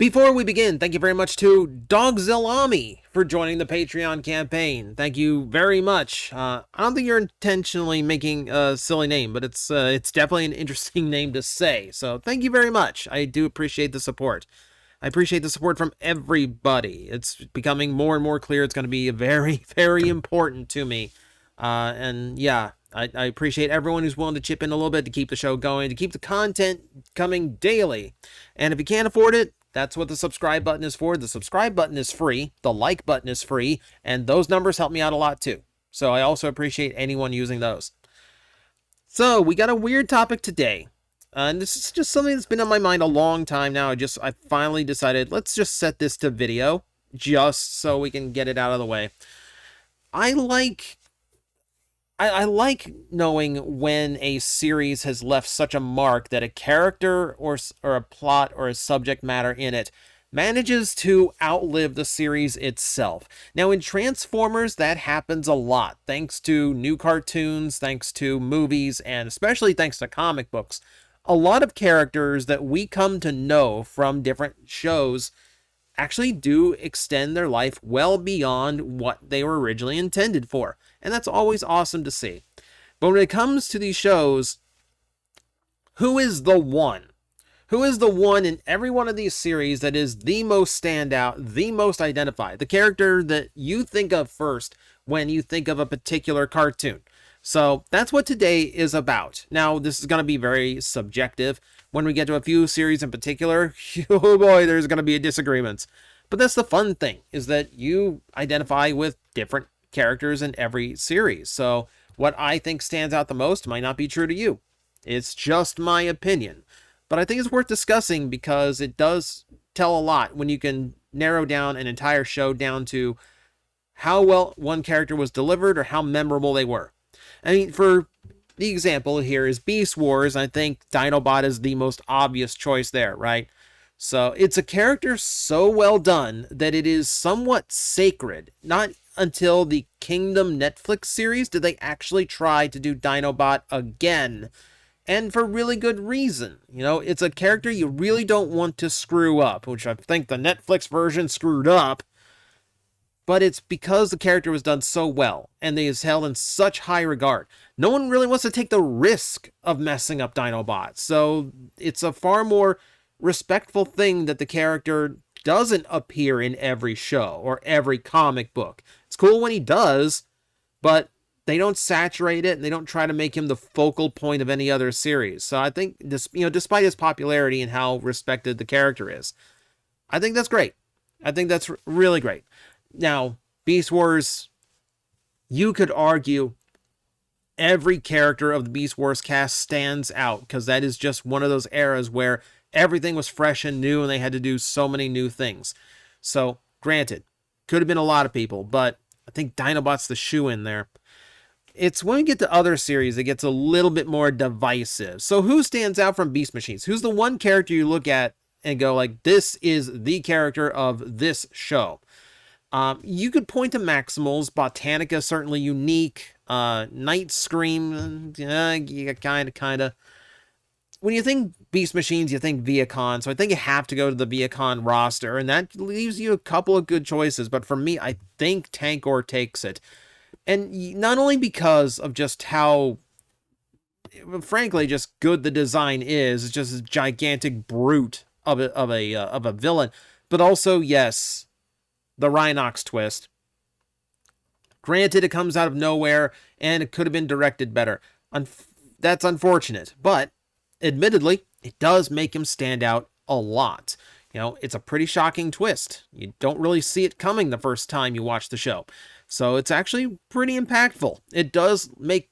Before we begin, thank you very much to Dogzillami for joining the Patreon campaign. Thank you very much. I don't think you're intentionally making a silly name, but it's definitely an interesting name to say. So thank you very much. I do appreciate the support. I appreciate the support from everybody. It's becoming more and more clear it's going to be very, very important to me. And yeah, I appreciate everyone who's willing to chip in a little bit to keep the show going, to keep the content coming daily. And if you can't afford it, that's what the subscribe button is for. The subscribe button is free. The like button is free. And those numbers help me out a lot too. So I also appreciate anyone using those. So we got a weird topic today. And this is just something that's been on my mind a long time now. I finally decided, let's just set this to video just so we can get it out of the way. I like knowing when a series has left such a mark that a character or a plot or a subject matter in it manages to outlive the series itself. Now, in Transformers, that happens a lot, thanks to new cartoons, thanks to movies, and especially thanks to comic books. A lot of characters that we come to know from different shows actually do extend their life well beyond what they were originally intended for. And that's always awesome to see. But when it comes to these shows, who is the one? Who is the one in every one of these series that is the most standout, the most identified? The character that you think of first when you think of a particular cartoon. So that's what today is about. Now, this is going to be very subjective. When we get to a few series in particular, oh boy, there's going to be disagreements. But that's the fun thing, is that you identify with different characters in every series. So what I think stands out the most might not be true to you. It's just my opinion. But I think it's worth discussing because it does tell a lot when you can narrow down an entire show down to how well one character was delivered or how memorable they were. I mean, for the example here is Beast Wars. I think Dinobot is the most obvious choice there, right? So it's a character so well done that it is somewhat sacred. Not until the Kingdom Netflix series did they actually try to do Dinobot again. And for really good reason. You know, it's a character you really don't want to screw up, which I think the Netflix version screwed up. But it's because the character was done so well, and they is held in such high regard. No one really wants to take the risk of messing up Dinobot, so it's a far more respectful thing that the character doesn't appear in every show or every comic book. It's cool when he does, but they don't saturate it, and they don't try to make him the focal point of any other series. So I think, despite his popularity and how respected the character is, I think that's great. I think that's really great. Now, Beast Wars, you could argue every character of the Beast Wars cast stands out because that is just one of those eras where everything was fresh and new and they had to do so many new things. So, granted, could have been a lot of people, but I think Dinobot's the shoe-in there. It's when we get to other series, it gets a little bit more divisive. So who stands out from Beast Machines? Who's the one character you look at and go like, this is the character of this show? You could point to Maximals. Botanica, certainly unique. Night Scream, kind of. When you think Beast Machines, you think Viacon. So I think you have to go to the Viacon roster. And that leaves you a couple of good choices. But for me, I think Tankor takes it. And not only because of just how, frankly, just good the design is. It's just a gigantic brute of a villain. But also, yes, the Rhinox twist. Granted, it comes out of nowhere, and it could have been directed better. That's unfortunate, but admittedly, it does make him stand out a lot. You know, it's a pretty shocking twist. You don't really see it coming the first time you watch the show. So it's actually pretty impactful. It does make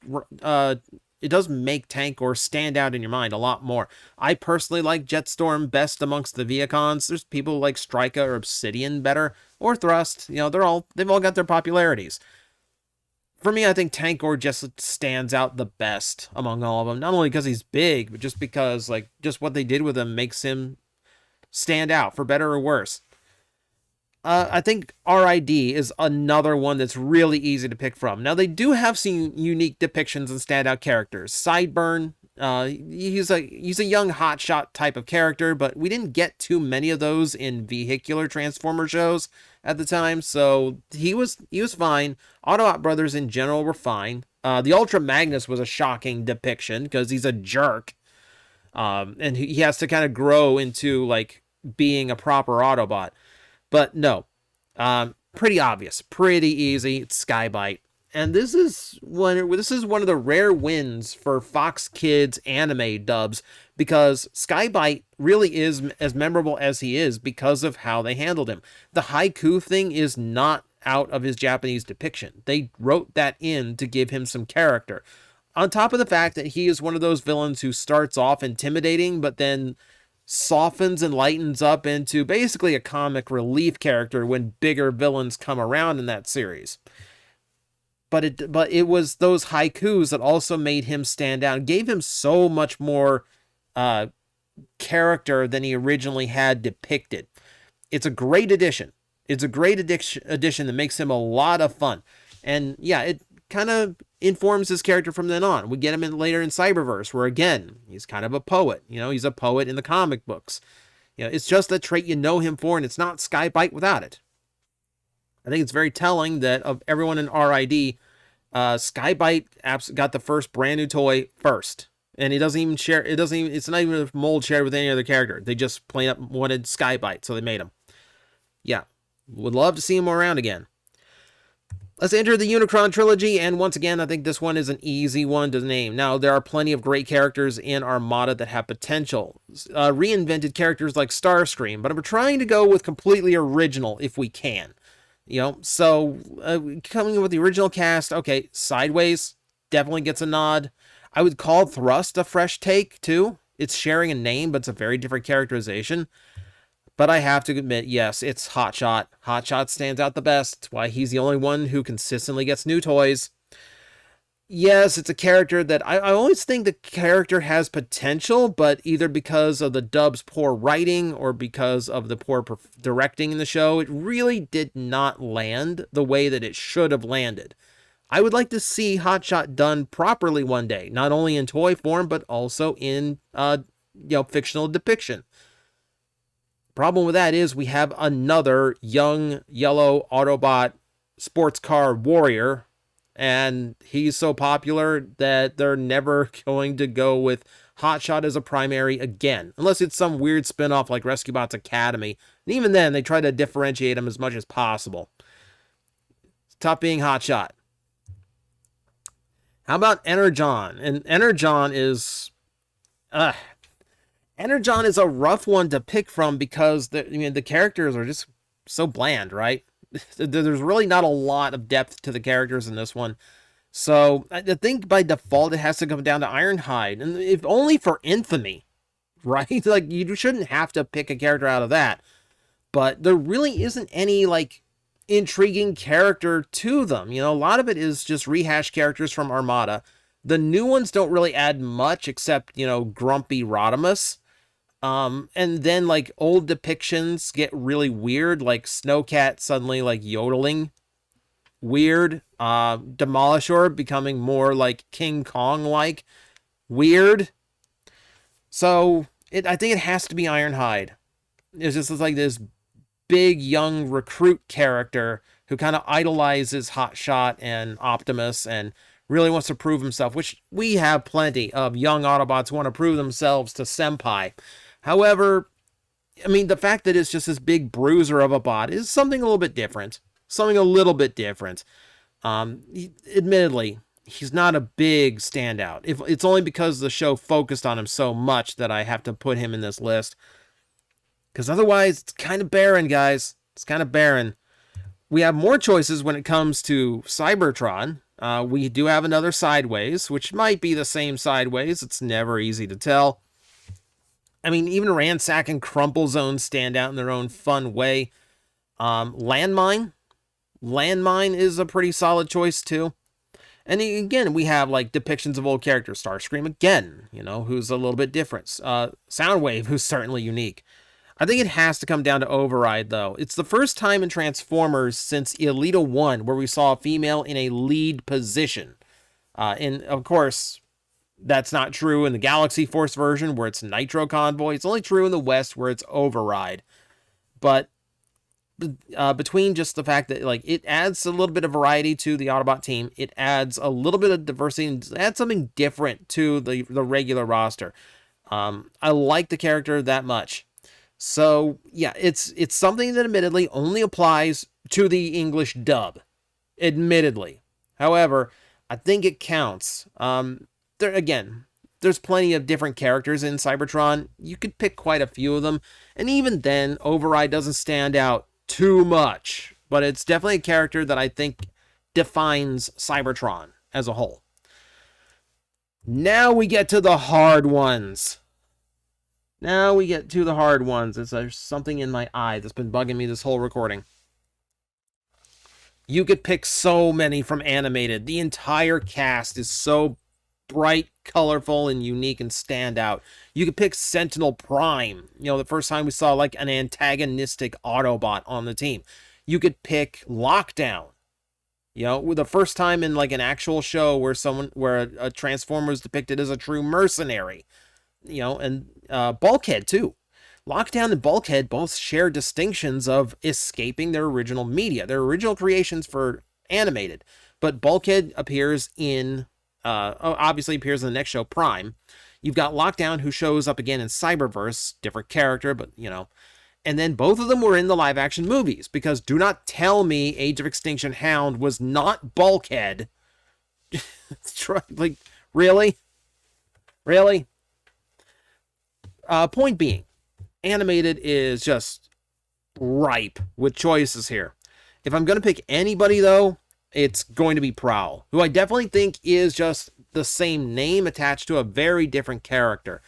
Tankor stand out in your mind a lot more. I personally like Jetstorm best amongst the Viacons. There's people like Strika or Obsidian better, or Thrust. You know, they've all got their popularities. For me, I think Tankor just stands out the best among all of them. Not only because he's big, but just because just what they did with him makes him stand out, for better or worse. I think RID is another one that's really easy to pick from. Now, they do have some unique depictions and standout characters. Sideburn, He's a young hotshot type of character, but we didn't get too many of those in vehicular Transformer shows at the time, so he was fine. Autobot Brothers in general were fine. The Ultra Magnus was a shocking depiction because he's a jerk, and he has to kind of grow into like being a proper Autobot. But no, pretty obvious, pretty easy. It's Skybite. And this is one of the rare wins for Fox Kids anime dubs, because Skybite really is as memorable as he is because of how they handled him. The haiku thing is not out of his Japanese depiction. They wrote that in to give him some character. On top of the fact that he is one of those villains who starts off intimidating, but then softens and lightens up into basically a comic relief character when bigger villains come around in that series. But it was those haikus that also made him stand out, gave him so much more character than he originally had depicted. It's a great addition. It's a great addition that makes him a lot of fun. And yeah, it kind of informs his character from then on. We get him later in Cyberverse, where again, he's kind of a poet. He's a poet in the comic books. It's just a trait you know him for, and it's not Skybite without it. I think it's very telling that of everyone in RID, Skybite got the first brand new toy first, and he doesn't even share. It's not even a mold shared with any other character. They just plain up wanted Skybite, so they made him. Yeah, would love to see him around again. Let's enter the Unicron trilogy, and once again, I think this one is an easy one to name. Now, there are plenty of great characters in Armada that have potential. Reinvented characters like Starscream, but I'm trying to go with completely original if we can. So coming in with the original cast, okay, Sideways definitely gets a nod. I would call Thrust a fresh take, too. It's sharing a name, but it's a very different characterization. But I have to admit, yes, it's Hotshot. Hotshot stands out the best. It's why he's the only one who consistently gets new toys. Yes, it's a character that I always think the character has potential, but either because of the dub's poor writing or because of the poor directing in the show, it really did not land the way that it should have landed. I would like to see Hotshot done properly one day, not only in toy form, but also in fictional depiction. Problem with that is we have another young yellow Autobot sports car warrior, and he's so popular that they're never going to go with Hotshot as a primary again, unless it's some weird spinoff like Rescue Bots Academy. And even then, they try to differentiate him as much as possible. Top being Hotshot. How about Energon? And Energon is a rough one to pick from because the characters are just so bland, right? There's really not a lot of depth to the characters in this one. So I think by default it has to come down to Ironhide, and if only for infamy, right? Like, you shouldn't have to pick a character out of that. But there really isn't any intriguing character to them. A lot of it is just rehashed characters from Armada. The new ones don't really add much except, Grumpy Rodimus. And then old depictions get really weird, like Snowcat suddenly yodeling weird, Demolisher becoming more like King Kong weird. So I think it has to be Ironhide. It's just like this big young recruit character who kind of idolizes Hotshot and Optimus and really wants to prove himself, which we have plenty of young Autobots who want to prove themselves to Senpai. However, the fact that it's just this big bruiser of a bot is something a little bit different. Admittedly, he's not a big standout. It's only because the show focused on him so much that I have to put him in this list. Because otherwise, it's kind of barren, guys. It's kind of barren. We have more choices when it comes to Cybertron. We do have another Sideways, which might be the same Sideways. It's never easy to tell. Even Ransack and Crumple Zone stand out in their own fun way. Landmine is a pretty solid choice, too. And again, we have depictions of old characters. Starscream again, who's a little bit different. Soundwave, who's certainly unique. I think it has to come down to Override, though. It's the first time in Transformers since Elita 1 where we saw a female in a lead position. And, of course, That's not true in the Galaxy Force version where it's Nitro Convoy. It's only true in the West where it's Override. But between just the fact that like it adds a little bit of variety to the Autobot team, it adds a little bit of diversity and adds something different to the regular roster. I like the character that much. So yeah, it's something that admittedly only applies to the English dub. Admittedly. However, I think it counts. There's plenty of different characters in Cybertron. You could pick quite a few of them. And even then, Override doesn't stand out too much. But it's definitely a character that I think defines Cybertron as a whole. Now we get to the hard ones. There's something in my eye that's been bugging me this whole recording. You could pick so many from animated. The entire cast is so bright, colorful, and unique and stand out. You could pick Sentinel Prime. The first time we saw like an antagonistic Autobot on the team. You could pick Lockdown. The first time in like an actual show where a Transformer is depicted as a true mercenary. And Bulkhead too. Lockdown and Bulkhead both share distinctions of escaping their original media, their original creations for animated. But Bulkhead appears obviously appears in the next show, Prime. You've got Lockdown, who shows up again in Cyberverse, different character, but And then both of them were in the live action movies, because do not tell me Age of Extinction Hound was not Bulkhead. Like, really? Really? Point being, animated is just ripe with choices here. If I'm going to pick anybody, though, it's going to be Prowl, who I definitely think is just the same name attached to a very different character.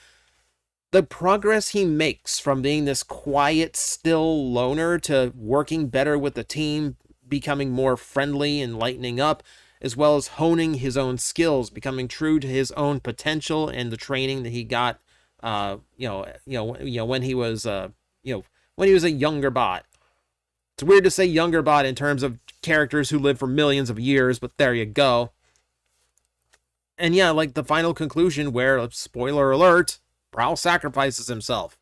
The progress he makes from being this quiet, still loner to working better with the team, becoming more friendly and lightening up, as well as honing his own skills, becoming true to his own potential and the training that he got when he was a younger bot. It's weird to say younger bot in terms of characters who live for millions of years, but there you go. And yeah, like the final conclusion where, spoiler alert, Prowl sacrifices himself.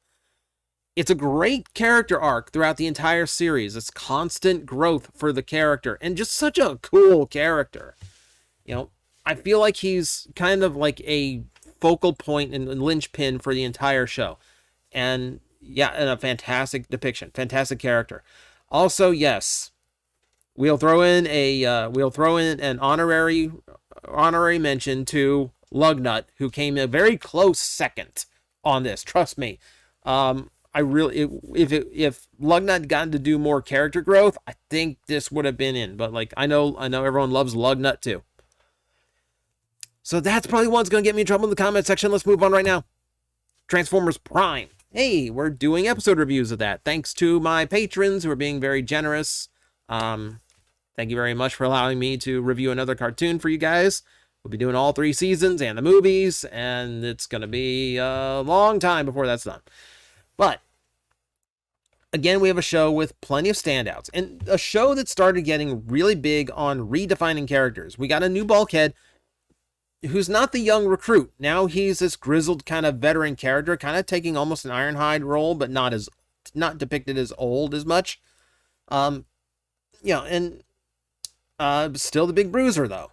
It's a great character arc throughout the entire series. It's constant growth for the character, and just such a cool character. I feel like he's kind of like a focal point and linchpin for the entire show. And yeah, and a fantastic depiction, fantastic character. Also, yes, we'll throw in an honorary mention to Lugnut, who came a very close second on this. Trust me. If Lugnut gotten to do more character growth, I think this would have been in. But like, I know everyone loves Lugnut too. So that's probably one's going to get me in trouble in the comment section. Let's move on right now. Transformers Prime. Hey, we're doing episode reviews of that. Thanks to my patrons who are being very generous. Thank you very much for allowing me to review another cartoon for you guys. We'll be doing all 3 seasons and the movies, and it's going to be a long time before that's done. But again, we have a show with plenty of standouts, and a show that started getting really big on redefining characters. We got a new Bulkhead, who's not the young recruit. Now he's this grizzled kind of veteran character, kind of taking almost an Ironhide role, but not depicted as old as much. And still the big bruiser though.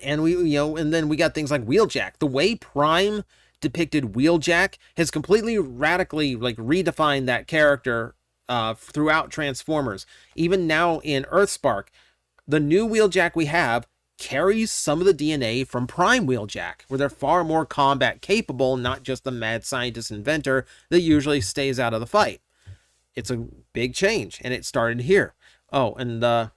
And and then we got things like Wheeljack. The way Prime depicted Wheeljack has completely radically redefined that character throughout Transformers. Even now in Earthspark, the new Wheeljack we have carries some of the DNA from Prime Wheeljack, where they're far more combat capable, not just the mad scientist inventor that usually stays out of the fight. It's a big change, and it started here. Oh, and then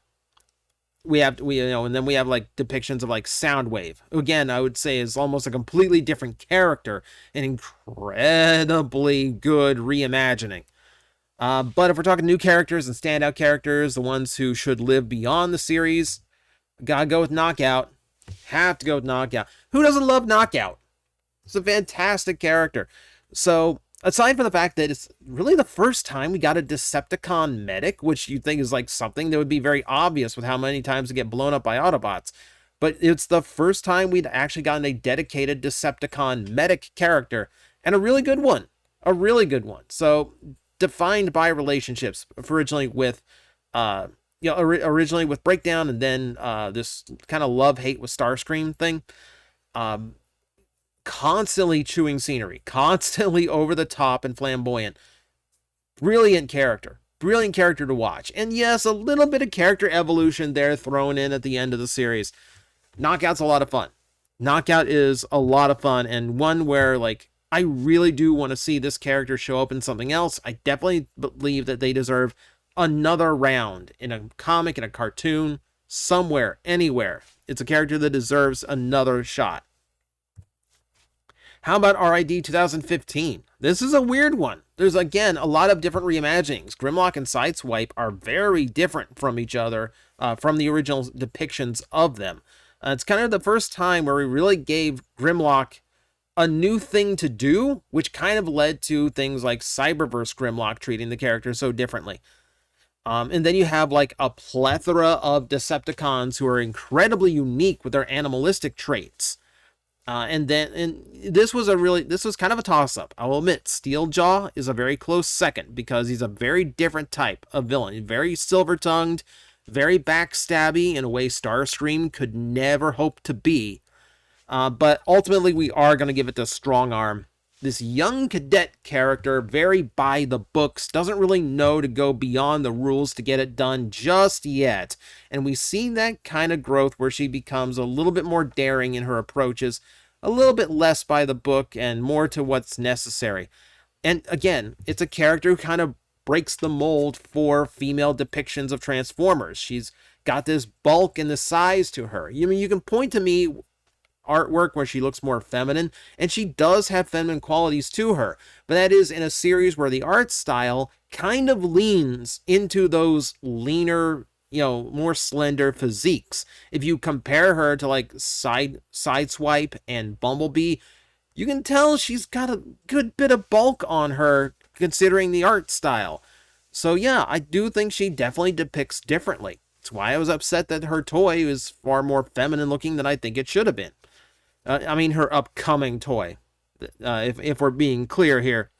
we have depictions of Soundwave. Again, I would say is almost a completely different character, an incredibly good reimagining. But if we're talking new characters and standout characters, the ones who should live beyond the series, gotta go with Knockout. Have to go with Knockout. Who doesn't love Knockout? It's a fantastic character. So, aside from the fact that it's really the first time we got a Decepticon medic, which you think is something that would be very obvious with how many times they get blown up by Autobots. but it's the first time we'd actually gotten a dedicated Decepticon medic character, and a really good one. A really good one. So, defined by relationships, originally with originally with Breakdown, and then this kind of love-hate with Starscream thing. Constantly chewing scenery, constantly over the top and flamboyant. Brilliant character to watch. And yes, a little bit of character evolution there thrown in at the end of the series. Knockout's a lot of fun. Knockout is a lot of fun, and one where, like, I really do want to see this character show up in something else. I definitely believe that they deserve another round in a comic, in a cartoon, somewhere, anywhere. It's a character that deserves another shot. How about RID 2015? This is a weird one. There's, again, a lot of different reimaginings. Grimlock and Sideswipe are very different from each other, from the original depictions of them. It's kind of the first time where we really gave Grimlock a new thing to do, which kind of led to things like Cyberverse Grimlock treating the character so differently. And then you have like a plethora of Decepticons who are incredibly unique with their animalistic traits. And this was kind of a toss-up. I will admit, Steeljaw is a very close second because he's a very different type of villain. Very silver-tongued, very backstabby in a way Starscream could never hope to be. But ultimately, we are going to give it to Strongarm. This young cadet character, very by the books, doesn't really know to go beyond the rules to get it done just yet. And we see that kind of growth where she becomes a little bit more daring in her approaches, a little bit less by the book and more to what's necessary. And again, it's a character who kind of breaks the mold for female depictions of Transformers. She's got this bulk and the size to her. You mean, you can point to me artwork where she looks more feminine, and she does have feminine qualities to her, but that is in a series where the art style kind of leans into those leaner, more slender physiques. If you compare her to like Sideswipe and Bumblebee, you can tell she's got a good bit of bulk on her considering the art style. So yeah, I do think she definitely depicts differently. That's why I was upset that her toy is far more feminine looking than I think it should have been. Her upcoming toy, if we're being clear here.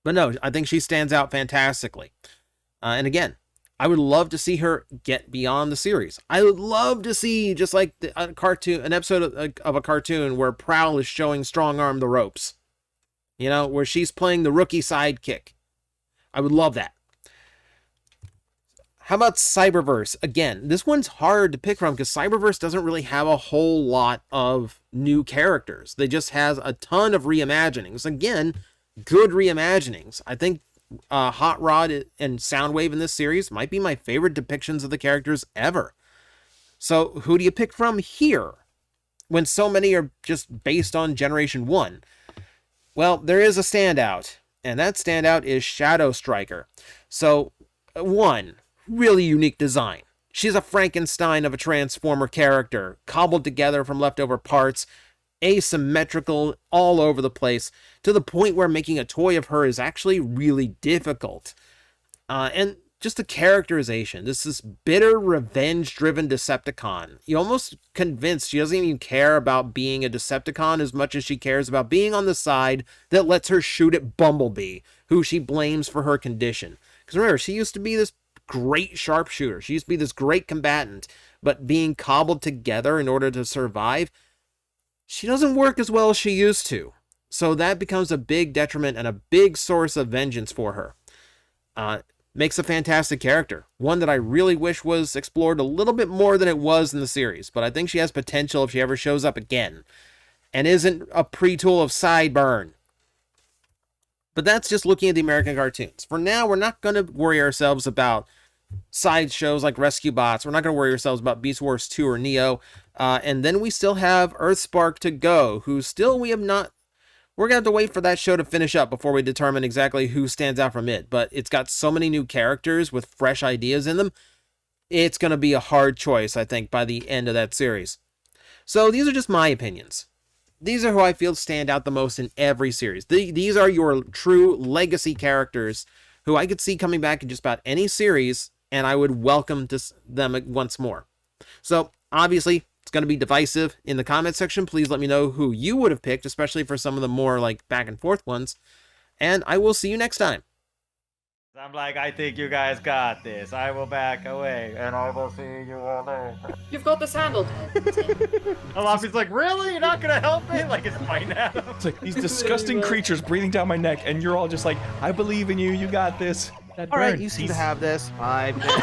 But no, I think she stands out fantastically. And again, I would love to see her get beyond the series. I would love to see just like an episode of a cartoon where Prowl is showing Strongarm the ropes. Where she's playing the rookie sidekick. I would love that. How about Cyberverse? Again, this one's hard to pick from because Cyberverse doesn't really have a whole lot of new characters. They just has a ton of reimaginings. Again, good reimaginings. I think Hot Rod and Soundwave in this series might be my favorite depictions of the characters ever. So who do you pick from here when so many are just based on Generation 1? Well, there is a standout, and that standout is Shadow Striker. So, one, really unique design. She's a Frankenstein of a Transformer character, cobbled together from leftover parts, asymmetrical all over the place, to the point where making a toy of her is actually really difficult. And just the characterization. This is bitter, revenge-driven Decepticon. You're almost convinced she doesn't even care about being a Decepticon as much as she cares about being on the side that lets her shoot at Bumblebee, who she blames for her condition. Because remember, she used to be this great sharpshooter. She used to be this great combatant, but being cobbled together in order to survive, she doesn't work as well as she used to. So that becomes a big detriment and a big source of vengeance for her. Makes a fantastic character. One that I really wish was explored a little bit more than it was in the series, but I think she has potential if she ever shows up again. And isn't a pre-tool of Sideburn. But that's just looking at the American cartoons. For now, we're not going to worry ourselves about side shows like Rescue Bots. We're not going to worry ourselves about Beast Wars 2 or Neo. And then we still have Earthspark to go, who still we have not... We're going to have to wait for that show to finish up before we determine exactly who stands out from it. But it's got so many new characters with fresh ideas in them. It's going to be a hard choice, I think, by the end of that series. So these are just my opinions. These are who I feel stand out the most in every series. These are your true legacy characters who I could see coming back in just about any series, and I would welcome them once more. So Obviously, it's going to be divisive in the comment section. Please let me know who you would have picked, especially for some of the more like back and forth ones. And I will see you next time. I'm like, I think you guys got this. I will back away, and I will see you all later. You've got this handled. Alafi's like, really? You're not gonna help me? Like, it's fine now. It's like these disgusting creatures breathing down my neck, and you're all just like, I believe in you. You got this. All right, you seem to have this. 5 minutes.